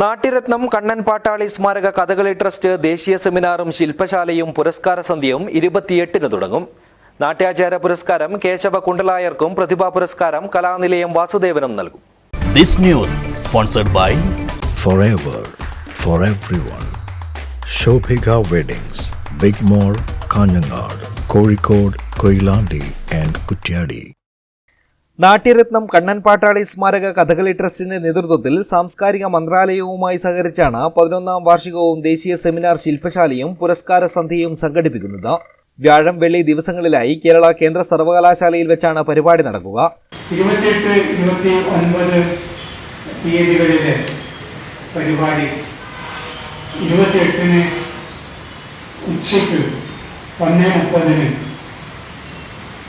നാട്യരത്നം കണ്ണൻ പാട്ടാളി സ്മാരക കഥകളി ട്രസ്റ്റ് ദേശീയ സെമിനാറും ശില്പശാലയും പുരസ്കാര സന്ധ്യയും 28-ന് തുടങ്ങും. നാട്യാചാര്യ പുരസ്കാരം കേശവ കുണ്ടലായർക്കും പ്രതിഭാ പുരസ്കാരം കലാനിലയം വാസുദേവനും നൽകും. This news sponsored by Forever for everyone. Shobhika Weddings, Big Mall, Kanjangad, Kozhikode, Koilandi and Kutyadi. നാട്യരത്നം Kannan Pattali സ്മാരക കഥകളി ട്രസ്റ്റിന്റെ നേതൃത്വത്തിൽ സാംസ്കാരിക മന്ത്രാലയവുമായി സഹകരിച്ചാണ് 11ാം വാർഷികവും ദേശീയ സെമിനാർ ശില്പശാലയും പുരസ്കാര സന്ധ്യയും സംഘടിപ്പിക്കുന്നത്. വ്യാഴം വെള്ളി ദിവസങ്ങളിലായി കേരള കേന്ദ്ര സർവകലാശാലയിൽ വെച്ചാണ് പരിപാടി നടക്കുക. 28-29 തീയതികളിലെ പരിപാടി 28-ന് ഉച്ചയ്ക്ക് 1:30-ന്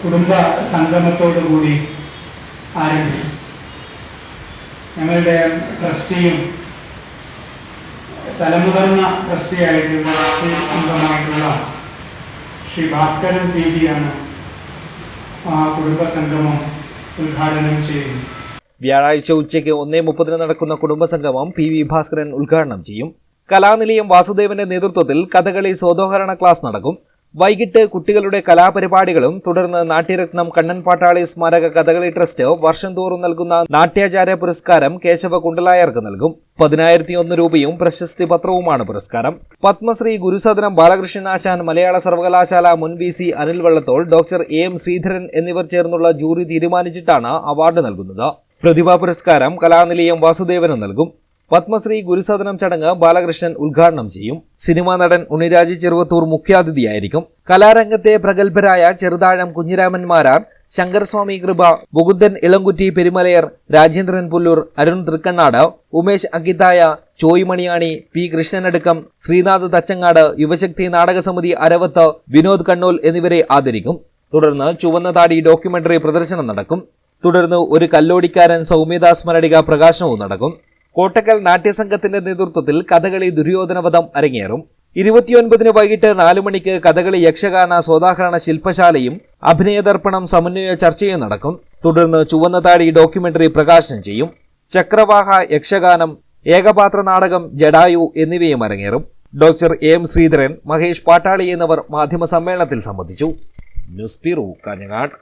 കുടുംബ സംഗമത്തോടുകൂടി ആരംഭിക്കും. ഞങ്ങളുടെ ട്രസ്റ്റിയും തലമുതിർന്ന ട്രസ്റ്റിയായിട്ടുള്ള അംഗമായിട്ടുള്ള ശ്രീ ഭാസ്കരൻ പി.ഡിയാണ് ആ കുടുംബ സംഗമം ഉദ്ഘാടനം ചെയ്യുന്നത്. വ്യാഴാഴ്ച ഉച്ചയ്ക്ക് 1:30-ന് നടക്കുന്ന കുടുംബസംഗമം പി.വി. ഭാസ്കരൻ ഉദ്ഘാടനം ചെയ്യും. കലാനിലയം വാസുദേവന്റെ നേതൃത്വത്തിൽ കഥകളി സ്വതോഹരണ ക്ലാസ് നടക്കും. വൈകിട്ട് കുട്ടികളുടെ കലാപരിപാടികളും തുടർന്ന് നാട്യരത്നം കണ്ണൻ പാട്ടാളി സ്മാരക കഥകളി ട്രസ്റ്റ് വർഷം തോറും നൽകുന്ന നാട്യാചാര്യ പുരസ്കാരം കേശവ കുണ്ടലായർക്ക് നൽകും. 10,001 രൂപയും പ്രശസ്തി പത്രവുമാണ് പുരസ്കാരം. പത്മശ്രീ ഗുരുസദനം ബാലകൃഷ്ണൻ ആശാൻ, മലയാള സർവകലാശാല മുൻ VC. Anil Vallathol, doctor M Sreedharan എന്നിവർ ചേർന്നുള്ള ജൂറി തീരുമാനിച്ചിട്ടാണ് അവാർഡ് നൽകുന്നത്. പ്രതിഭാ പുരസ്കാരം കലാനിലയം വാസുദേവനും നൽകും. പത്മശ്രീ ഗുരുസദനം ചടങ്ങ് ബാലകൃഷ്ണൻ ഉദ്ഘാടനം ചെയ്യും. സിനിമാ നടൻ ഉണ്ണിരാജ് ചെറുവത്തൂർ മുഖ്യാതിഥിയായിരിക്കും. കലാരംഗത്തെ പ്രഗത്ഭരായ ചെറുതാഴം കുഞ്ഞിരാമൻ മാരാർ, ശങ്കരസ്വാമി കൃപ, മുകുന്ദൻ ഇളംകുറ്റി പെരുമലയർ, രാജേന്ദ്രൻ പുല്ലൂർ, അരുൺ തൃക്കണ്ണാട്, ഉമേഷ് അഗിതായ, ചോയ് മണിയാണി, പി കൃഷ്ണനടുക്കം, ശ്രീനാഥ് തച്ചങ്ങാട്, യുവശക്തി നാടകസമിതി അരവത്ത്, വിനോദ് കണ്ണൂൽ എന്നിവരെ ആദരിക്കും. തുടർന്ന് ചുവന്ന താടി ഡോക്യുമെന്ററി പ്രദർശനം നടക്കും. തുടർന്ന് ഒരു കല്ലോടിക്കാരൻ സൗമ്യതാ സ്മരണിക പ്രകാശനവും നടക്കും. കോട്ടക്കൽ നാട്യസംഘത്തിന്റെ നേതൃത്വത്തിൽ കഥകളി ദുര്യോധനവധം അരങ്ങേറും. 29-ന് വൈകിട്ട് 4 മണിക്ക് കഥകളി യക്ഷഗാന സ്വതാഹരണ ശില്പശാലയും അഭിനയദർപ്പണം സമന്വയ ചർച്ചയും നടക്കും. തുടർന്ന് ചുവന്ന താടി ഡോക്യുമെന്ററി പ്രകാശനം ചെയ്യും. ചക്രവാഹ യക്ഷഗാനം, ഏകപാത്ര നാടകം, ജഡായു എന്നിവയും അരങ്ങേറും. ഡോക്ടർ എം ശ്രീധരൻ, മഹേഷ് പാട്ടാളി എന്നിവർ മാധ്യമ സമ്മേളനത്തിൽ സംബന്ധിച്ചു. News bureau, Kanhangad.